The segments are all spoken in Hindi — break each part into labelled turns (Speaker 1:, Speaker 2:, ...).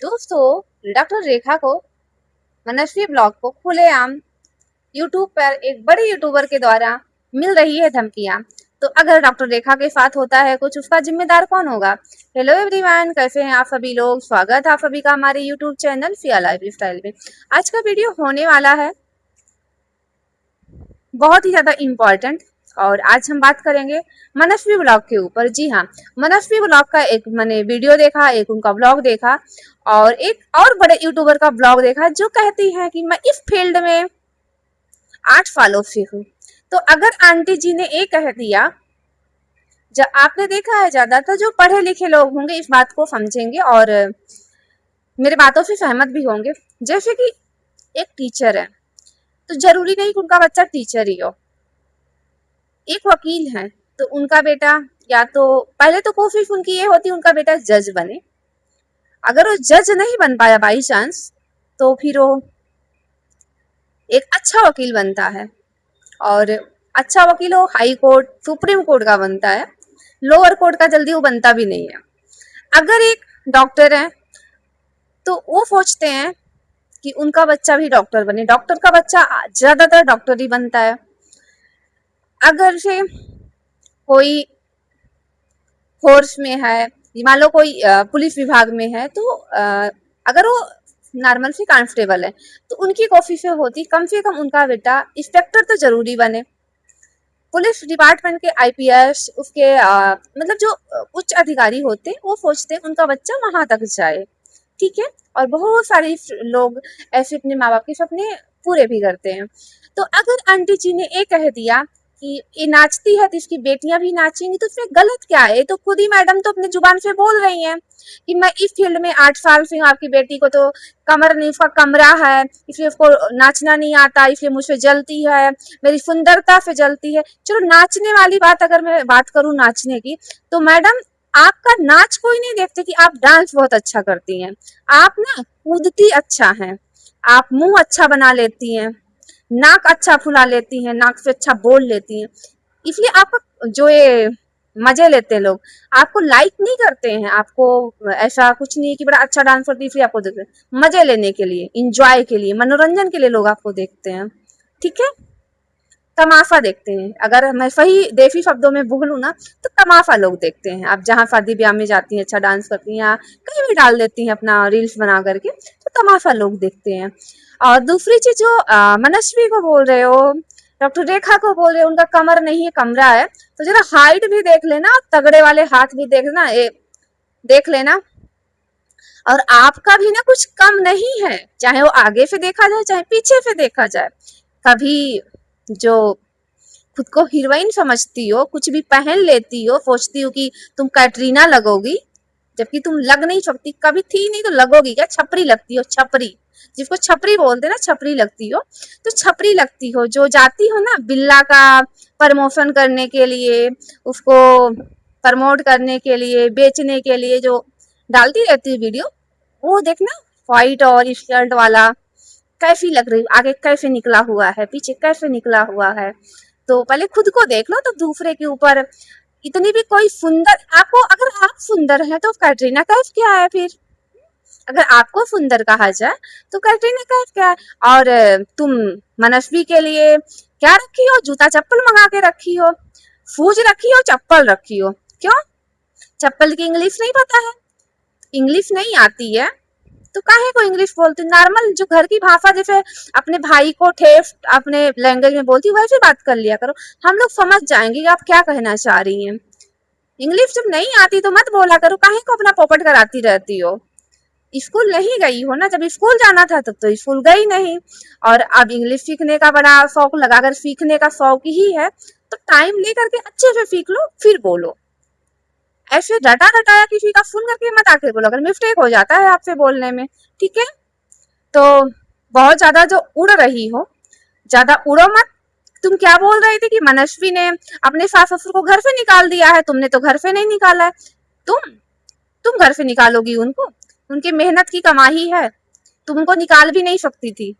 Speaker 1: दोस्तों, डॉक्टर रेखा को मनस्वी ब्लॉग को खुलेआम यूट्यूब पर एक बड़े यूट्यूबर के द्वारा मिल रही है धमकियां। तो अगर डॉक्टर रेखा के साथ होता है कुछ, उसका जिम्मेदार कौन होगा? हेलो एवरीवन, कैसे हैं आप सभी लोग? स्वागत है आप सभी का हमारे YouTube channel Siya life style में। आज का वीडियो होने वाला है बहुत ही ज्यादा इम्पोर्टेंट, और आज हम बात करेंगे मनस्वी ब्लॉग के ऊपर। जी हाँ, मनस्वी ब्लॉग का एक मैंने वीडियो देखा, एक उनका ब्लॉग देखा और एक और बड़े यूट्यूबर का ब्लॉग देखा जो कहती है कि मैं इस फील्ड में 8 सालों से हूँ। तो अगर आंटी जी ने ये कह दिया, जब आपने देखा है ज्यादातर जो पढ़े लिखे लोग होंगे इस बात को समझेंगे और मेरे बातों से सहमत भी होंगे। जैसे कि एक टीचर है तो जरूरी नहीं कि उनका बच्चा टीचर ही हो। एक वकील है तो उनका बेटा, या तो पहले तो कोशिश उनकी ये होती उनका बेटा जज बने। अगर वो जज नहीं बन पाया बाई चांस, तो फिर वो एक अच्छा वकील बनता है, और अच्छा वकील हो हाई कोर्ट सुप्रीम कोर्ट का बनता है, लोअर कोर्ट का जल्दी वो बनता भी नहीं है। अगर एक डॉक्टर है तो वो सोचते हैं कि उनका बच्चा भी डॉक्टर बने, डॉक्टर का बच्चा ज्यादातर डॉक्टर ही बनता है। अगर से कोई फोर्स में है, मान लो कोई पुलिस विभाग में है, तो अगर वो नॉर्मल से कांस्टेबल है तो उनकी कोशिश होती कम से कम उनका बेटा इंस्पेक्टर तो जरूरी बने। पुलिस डिपार्टमेंट के आईपीएस उसके मतलब जो उच्च अधिकारी होते वो सोचते उनका बच्चा वहां तक जाए, ठीक है। और बहुत सारे लोग ऐसे अपने माँ बाप के सपने पूरे भी करते हैं। तो अगर आंटी जी ने ये कह दिया कि ये नाचती है तो इसकी बेटियां भी नाचेंगी, तो इसमें गलत क्या है? तो खुद ही मैडम तो अपने जुबान से बोल रही हैं कि मैं इस फील्ड में 8 साल से हूँ, आपकी बेटी को तो कमर नहीं, उसका कमरा है, इसलिए उसको नाचना नहीं आता, इसलिए मुझसे जलती है, मेरी सुंदरता से जलती है। चलो नाचने वाली बात अगर मैं बात करूँ नाचने की, तो मैडम आपका नाच कोई नहीं देखते कि आप डांस बहुत अच्छा करती हैं, आप ना कूदती अच्छा है, आप मुंह अच्छा बना लेती हैं, नाक अच्छा फुला लेती हैं, नाक से अच्छा बोल लेती हैं, इसलिए आपका जो ये मजे लेते हैं लोग, आपको लाइक नहीं करते हैं। आपको ऐसा कुछ नहीं कि बड़ा अच्छा डांस करती इसलिए आपको देखते हैं, मजे लेने के लिए, इंजॉय के लिए, मनोरंजन के लिए लोग आपको देखते हैं, ठीक है। तमाशा देखते हैं, अगर मैं सही देसी शब्दों में बोलूँ ना तो तमाशा लोग देखते हैं। आप जहाँ शादी ब्याह में जाती हैं, अच्छा डांस करती हैं, कहीं भी डाल देती हैं अपना रील्स बना करके, तो तमाशा लोग देखते हैं। और दूसरी चीज जो मनस्वी को बोल रहे हो, डॉक्टर रेखा को बोल रहे हो उनका कमर नहीं है कमरा है, तो जरा हाइट भी देख लेना, तगड़े वाले हाथ भी देखना, देख लेना। और आपका भी ना कुछ कम नहीं है, चाहे वो आगे से देखा जाए चाहे पीछे से देखा जाए। कभी जो खुद को हीरोइन समझती हो, कुछ भी पहन लेती हो, सोचती हो कि तुम कैटरीना लगोगी, जबकि तुम लग नहीं सकती, कभी थी नहीं तो लगोगी क्या? छपरी लगती हो, छपरी, जिसको छपरी बोलते ना, छपरी लगती हो। तो छपरी लगती हो, जो जाती हो ना बिल्ला का प्रमोशन करने के लिए, उसको प्रमोट करने के लिए, बेचने के लिए जो डालती रहती है वीडियो, वो देखना व्हाइट और स्कर्ट वाला कैसी लग रही, आगे कैसे निकला हुआ है, पीछे कैसे निकला हुआ है। तो पहले खुद को देख लो तो दूसरे के ऊपर इतनी भी कोई सुंदर, आपको अगर आप सुंदर हैं तो कैटरीना कैफ क्या है फिर? अगर आपको सुंदर कहा जाए तो कैटरीना कैफ क्या है? और तुम मनस्वी के लिए क्या रखी हो? जूता चप्पल मंगा के रखी हो, शूज रखी हो, चप्पल रखी हो, क्यों? चप्पल की इंग्लिश नहीं पता है? इंग्लिश नहीं आती है तो काहे को इंग्लिश बोलती? नॉर्मल जो घर की भाषा, जैसे अपने भाई को ठेठ अपने लैंग्वेज में बोलती वैसे बात कर लिया करो, हम लोग समझ जाएंगे कि आप क्या कहना चाह रही हैं। इंग्लिश जब नहीं आती तो मत बोला करो, काहे को अपना पोपट कराती रहती हो? स्कूल नहीं गई हो ना? जब स्कूल जाना था तब तो स्कूल गई नहीं, और अब इंग्लिश सीखने का बड़ा शौक लगाकर सीखने का शौक ही है, तो टाइम लेकर के अच्छे से सीख लो फिर बोलो। ऐसे डटा डटाया किसी का सुन करके मत आके बोलो, अगर मिस्टेक हो जाता है आपसे बोलने में, ठीक है। तो बहुत ज्यादा जो उड़ रही हो, ज्यादा उड़ो मत। तुम क्या बोल रहे थे कि मनस्वी ने अपने सास ससुर को घर से निकाल दिया है? तुमने तो घर से नहीं निकाला है। तुम घर से निकालोगी उनको? उनकी मेहनत की कमाई है, तुम उनको निकाल भी नहीं सकती थी।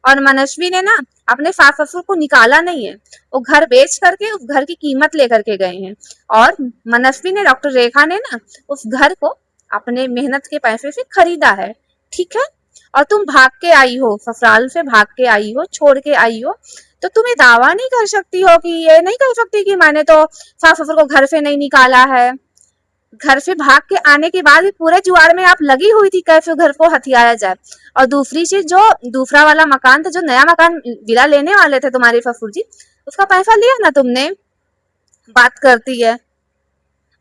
Speaker 1: और मनस्वी ने ना अपने सास ससुर को निकाला नहीं है, वो घर बेच करके उस घर की कीमत लेकर के गए हैं। और मनस्वी ने, डॉक्टर रेखा ने ना उस घर को अपने मेहनत के पैसे से खरीदा है, ठीक है। और तुम भाग के आई हो, ससुराल से भाग के आई हो, छोड़ के आई हो, तो तुम ये दावा नहीं कर सकती हो कि ये नहीं कर सकती कि मैंने तो सास ससुर को घर से नहीं निकाला है। घर से भाग के आने के बाद भी पूरे जुआर में आप लगी हुई थी कैसे घर को हथियाया जाए। और दूसरी चीज, जो दूसरा वाला मकान था, जो नया मकान विला लेने वाले थे तुम्हारे ससुर जी, उसका पैसा लिया ना तुमने। बात करती है,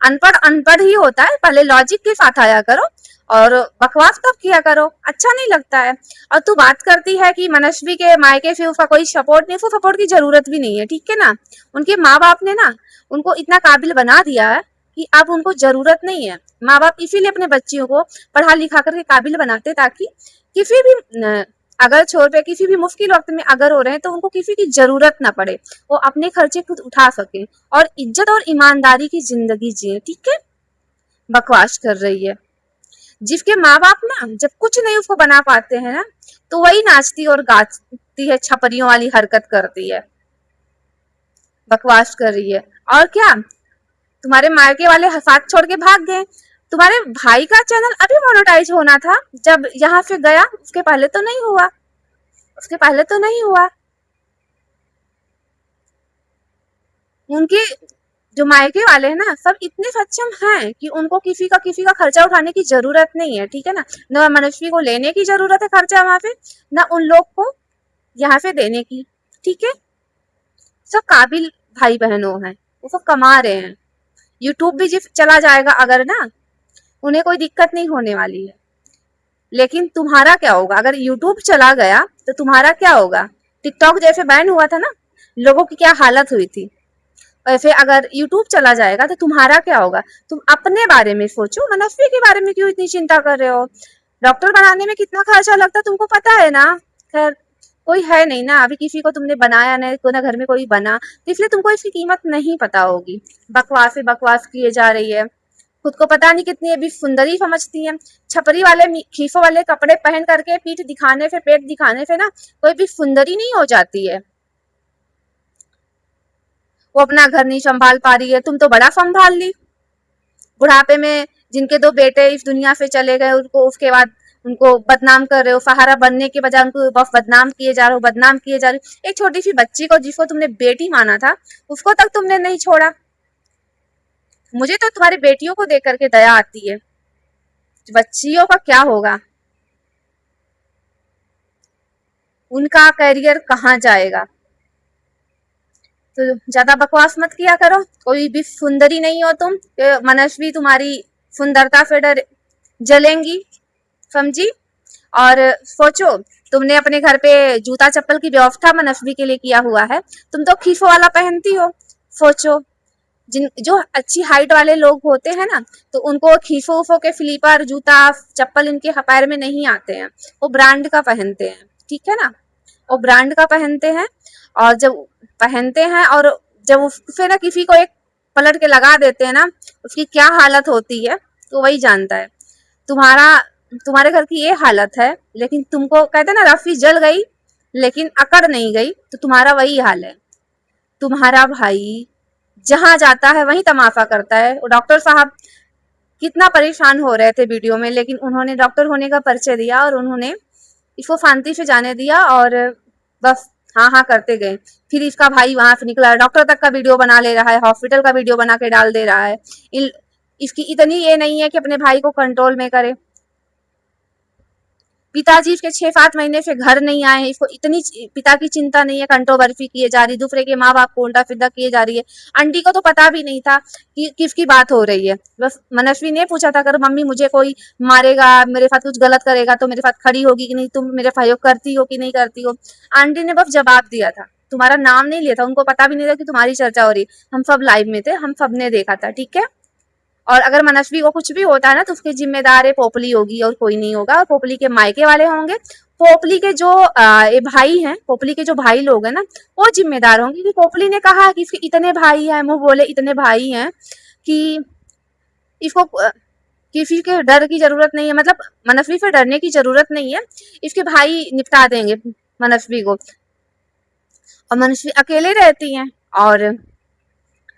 Speaker 1: अनपढ़ अनपढ़ ही होता है, पहले लॉजिक के साथ आया करो और बकवास कब किया करो, अच्छा नहीं लगता है। और तू बात करती है कि मनस्वी के मायके से उसका कोई सपोर्ट नहीं, उसको सपोर्ट की जरूरत भी नहीं है, ठीक है ना। उनके माँ बाप ने ना उनको इतना काबिल बना दिया है कि अब उनको जरूरत नहीं है। माँ बाप इसीलिए अपने बच्चियों को पढ़ा लिखा करके काबिल बनाते, ताकि किसी भी अगर छोर पे किसी भी मुश्किल वक्त में अगर हो रहे हैं तो उनको किसी की जरूरत ना पड़े, वो अपने खर्चे खुद उठा सके और इज्जत और ईमानदारी की जिंदगी जिए, ठीक है। बकवास कर रही है। जिसके माँ बाप ना जब कुछ नहीं उसको बना पाते हैं ना, तो वही नाचती और गाती है, छपरियों वाली हरकत करती है, बकवास कर रही है। और क्या, तुम्हारे मायके वाले साथ छोड़ के भाग गए। तुम्हारे भाई का चैनल अभी मोनेटाइज होना था जब यहाँ से गया, उसके पहले तो नहीं हुआ, उसके पहले तो नहीं हुआ। उनके जो मायके वाले हैं ना, सब इतने सक्षम हैं कि उनको किसी का खर्चा उठाने की जरूरत नहीं है, ठीक है ना। न मनस्वी को लेने की जरूरत है खर्चा वहां पे, न उन लोग को यहाँ से देने की, ठीक है। सब काबिल भाई बहनों हैं, वो सब कमा रहे हैं। यूट्यूब भी जिस चला जाएगा अगर ना, उन्हें कोई दिक्कत नहीं होने वाली है। लेकिन तुम्हारा क्या होगा अगर यूट्यूब चला गया, तो तुम्हारा क्या होगा। टिकटॉक जैसे बैन हुआ था ना, लोगों की क्या हालत हुई थी, वैसे अगर यूट्यूब चला जाएगा तो तुम्हारा क्या होगा। तुम अपने बारे में सोचो, मनस्वी के बारे में क्यों इतनी चिंता कर रहे हो। डॉक्टर बनाने में कितना खर्चा लगता है तुमको पता है ना। खैर, कोई है नहीं ना अभी, किसी को तुमने बनाया नहीं, कोई ना घर में कोई बना, तो इसलिए तुमको इसकी कीमत नहीं पता होगी। बकवास से बकवास किए जा रही है, खुद को पता नहीं कितनी अभी सुंदरी समझती है। छपरी वाले खीसों वाले कपड़े पहन करके पीठ दिखाने से, पेट दिखाने से ना कोई भी सुंदरी नहीं हो जाती है। वो अपना घर नहीं संभाल पा रही है, तुम तो बड़ा संभाल ली। बुढ़ापे में जिनके दो बेटे इस दुनिया से चले गए, उनको उसके बाद उनको बदनाम कर रहे हो, सहारा बनने के बजाय उनको बस बदनाम किए जा रहे हो, बदनाम किए जा रहे हो। एक छोटी सी बच्ची को जिसको तुमने बेटी माना था, उसको तक तुमने नहीं छोड़ा। मुझे तो तुम्हारी बेटियों को देख करके दया आती है, बच्चियों का क्या होगा, उनका करियर कहाँ जाएगा। तो ज्यादा बकवास मत किया करो, कोई भी सुंदरी नहीं हो तुम, मनस्वी तुम्हारी सुंदरता से डर जलेंगी, समझी। और सोचो, तुमने अपने घर पे जूता चप्पल की व्यवस्था मनस्वी के लिए किया हुआ है, तुम तो खीसो वाला पहनती हो। सोचो, जिन जो अच्छी हाइट वाले लोग होते हैं ना, तो उनको खीसो उफो के स्लीपर जूता चप्पल इनके पैर में नहीं आते हैं, वो ब्रांड का पहनते हैं, ठीक है ना। वो ब्रांड का पहनते हैं, और जब पहनते हैं और जब उसे ना किसी को एक पलट के लगा देते हैं ना, उसकी क्या हालत होती है तो वही जानता है। तुम्हारा तुम्हारे घर की ये हालत है, लेकिन तुमको कहते हैं ना रस्सी जल गई लेकिन अकड़ नहीं गई, तो तुम्हारा वही हाल है। तुम्हारा भाई जहां जाता है वहीं तमाशा करता है। डॉक्टर साहब कितना परेशान हो रहे थे वीडियो में, लेकिन उन्होंने डॉक्टर होने का परिचय दिया और उन्होंने इसको शांति से जाने दिया और बस हाँ हाँ करते गए। फिर इसका भाई वहां से निकला, डॉक्टर तक का वीडियो बना ले रहा है, हॉस्पिटल का वीडियो बना के डाल दे रहा है। इसकी इतनी ये नहीं है कि अपने भाई को कंट्रोल में करे। पिताजी इसके 6-7 महीने से घर नहीं आए हैं, इसको इतनी पिता की चिंता नहीं है, कंट्रोवर्सी किए जा रही, दूसरे के माँ बाप को उल्टा सीधा किए जा रही है। आंटी को तो पता भी नहीं था कि किसकी बात हो रही है, बस मनस्वी ने पूछा था अगर मम्मी मुझे कोई मारेगा, मेरे साथ कुछ गलत करेगा तो मेरे साथ खड़ी होगी कि नहीं, तुम मेरे सहयोग करती हो कि नहीं करती हो। आंटी ने बस जवाब दिया था, तुम्हारा नाम नहीं लिया था, उनको पता भी नहीं था कि तुम्हारी चर्चा हो रही। हम सब लाइव में थे, हम सब ने देखा था, ठीक है। और अगर मनस्वी को कुछ भी होता है ना, तो उसके जिम्मेदार है पोपली होगी और कोई नहीं होगा, और पोपली के मायके वाले होंगे। पोपली के जो ये भाई हैं, पोपली के जो भाई लोग हैं ना, वो जिम्मेदार होंगे, क्योंकि पोपली ने कहा कि इसके इतने भाई हैं, मुंह बोले इतने भाई हैं कि इसको किसी के डर की जरूरत नहीं है, मतलब मनस्वी से डरने की जरूरत नहीं है, इसके भाई निपटा देंगे मनस्वी को। और मनस्वी अकेले रहती हैं, और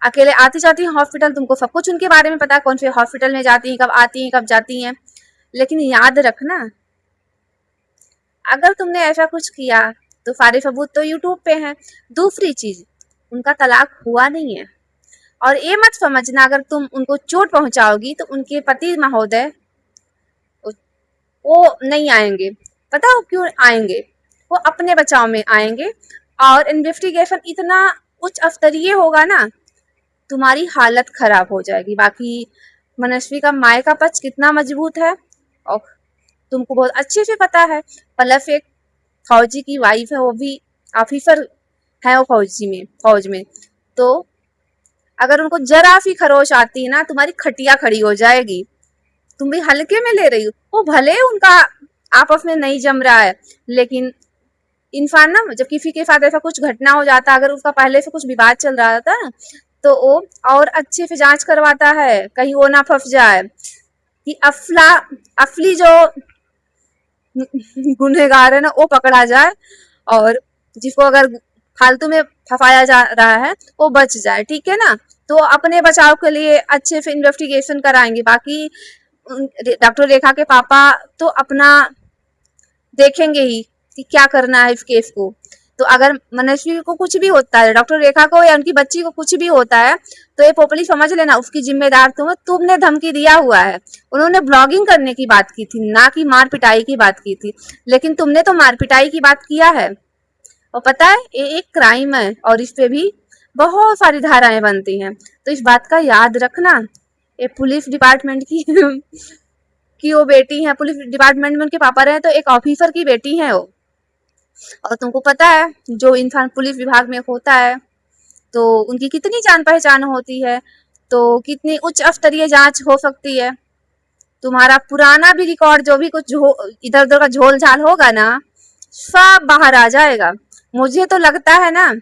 Speaker 1: अकेले आती जाती हैं हॉस्पिटल, तुमको सब कुछ उनके बारे में पता है, कौन से हॉस्पिटल में जाती हैं, कब आती हैं, कब जाती हैं। लेकिन याद रखना, अगर तुमने ऐसा कुछ किया तो सारे सबूत तो यूट्यूब पे हैं। दूसरी चीज, उनका तलाक हुआ नहीं है। और ये मत समझना अगर तुम उनको चोट पहुंचाओगी तो उनके पति महोदय वो नहीं आएंगे। पता हो क्यों आएंगे? वो अपने बचाव में आएंगे। और इन्वेस्टिगेशन इतना उच्च स्तरीय होगा ना, तुम्हारी हालत खराब हो जाएगी। बाकी मनस्वी का मायका पक्ष कितना मजबूत है और तुमको बहुत अच्छे से पता है। प्लस एक फौजी की वाइफ है, वो भी ऑफिसर है, वो फौज में। तो अगर उनको जरा सी खरोच आती है ना, तुम्हारी खटिया खड़ी हो जाएगी। तुम भी हल्के में ले रही हो। वो भले उनका आपस में नहीं जम रहा है, लेकिन इंसान ना, जब किसी के साथ ऐसा कुछ घटना हो जाता है, अगर उसका पहले से कुछ विवाद चल रहा था ना, तो वो और अच्छे से जांच करवाता है, कहीं वो ना फंस जाए कि अफली जो गुनहगार है ना वो पकड़ा जाए, और जिसको अगर फालतू में फंसाया जा रहा है वो बच जाए। ठीक है ना? तो अपने बचाव के लिए अच्छे से इन्वेस्टिगेशन कराएंगे। बाकी डॉक्टर रेखा के पापा तो अपना देखेंगे ही कि क्या करना है इस केस को। तो अगर मनस्वी को कुछ भी होता है, डॉक्टर रेखा को या उनकी बच्ची को कुछ भी होता है, तो ये पोपली समझ लेना उसकी जिम्मेदार तुमने धमकी दिया हुआ है। उन्होंने ब्लॉगिंग करने की बात की थी, ना कि मार पिटाई की बात की थी। लेकिन तुमने तो मार पिटाई की बात किया है। और पता है ये एक क्राइम है और इस पे भी बहुत सारी धाराएं बनती हैं। तो इस बात का याद रखना। ये पुलिस डिपार्टमेंट की कि वो बेटी है, पुलिस डिपार्टमेंट में उनके पापा रहे तो एक ऑफिसर की बेटी है वो। और तुमको पता है जो इंसान पुलिस विभाग में होता है तो उनकी कितनी जान पहचान होती है, तो कितनी उच्च स्तरीय जांच हो सकती है। तुम्हारा पुराना भी रिकॉर्ड जो भी कुछ इधर उधर का झोल झाल होगा ना, सब बाहर आ जाएगा। मुझे तो लगता है ना,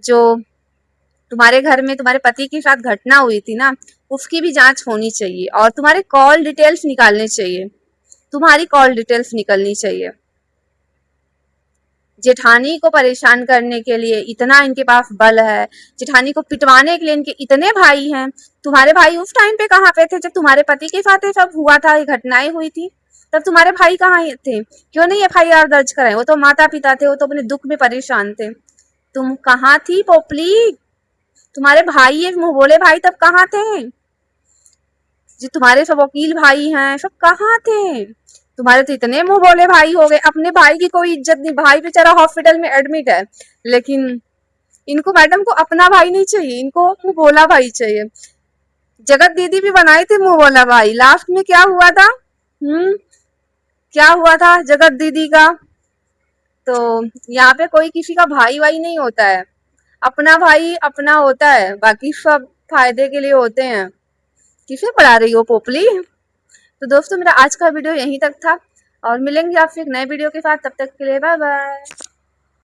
Speaker 1: जो तुम्हारे घर में तुम्हारे पति के साथ घटना हुई थी ना, उसकी भी जांच होनी चाहिए और तुम्हारे कॉल डिटेल्स निकालने चाहिए। तुम्हारी कॉल डिटेल्स निकलनी चाहिए। जेठानी को परेशान करने के लिए इतना इनके पास बल है, जेठानी को पिटवाने के लिए इनके इतने भाई हैं। तुम्हारे भाई उस टाइम पे कहाँ पे थे जब तुम्हारे पति के साथ ये सब हुआ था, ये घटनाएं हुई थी? तब तुम्हारे भाई कहाँ थे? क्यों नहीं एफआईआर दर्ज कराए? वो तो माता पिता थे, वो तो अपने दुख में परेशान थे। तुम कहाँ थी पोपली? तुम्हारे भाई, ये मुंह बोले भाई तब कहाँ थे? जो तुम्हारे सब वकील भाई हैं सब कहाँ थे? तुम्हारे तो इतने मुंह बोले भाई हो गए, अपने भाई की कोई इज्जत नहीं। भाई बेचारा हॉस्पिटल में एडमिट है, लेकिन इनको मैडम को अपना भाई नहीं चाहिए, इनको मुंह बोला भाई चाहिए। जगत दीदी भी बनाई थी मुंह बोला भाई, लास्ट में क्या हुआ था? क्या हुआ था जगत दीदी का? तो यहाँ पे कोई किसी का भाई वाई नहीं होता है, अपना भाई अपना होता है, बाकी सब फायदे के लिए होते हैं। किसे पढ़ा रही हो पोपली? तो दोस्तों मेरा आज का वीडियो यहीं तक था और मिलेंगे आपसे एक नए वीडियो के साथ। तब तक के लिए बाय बाय।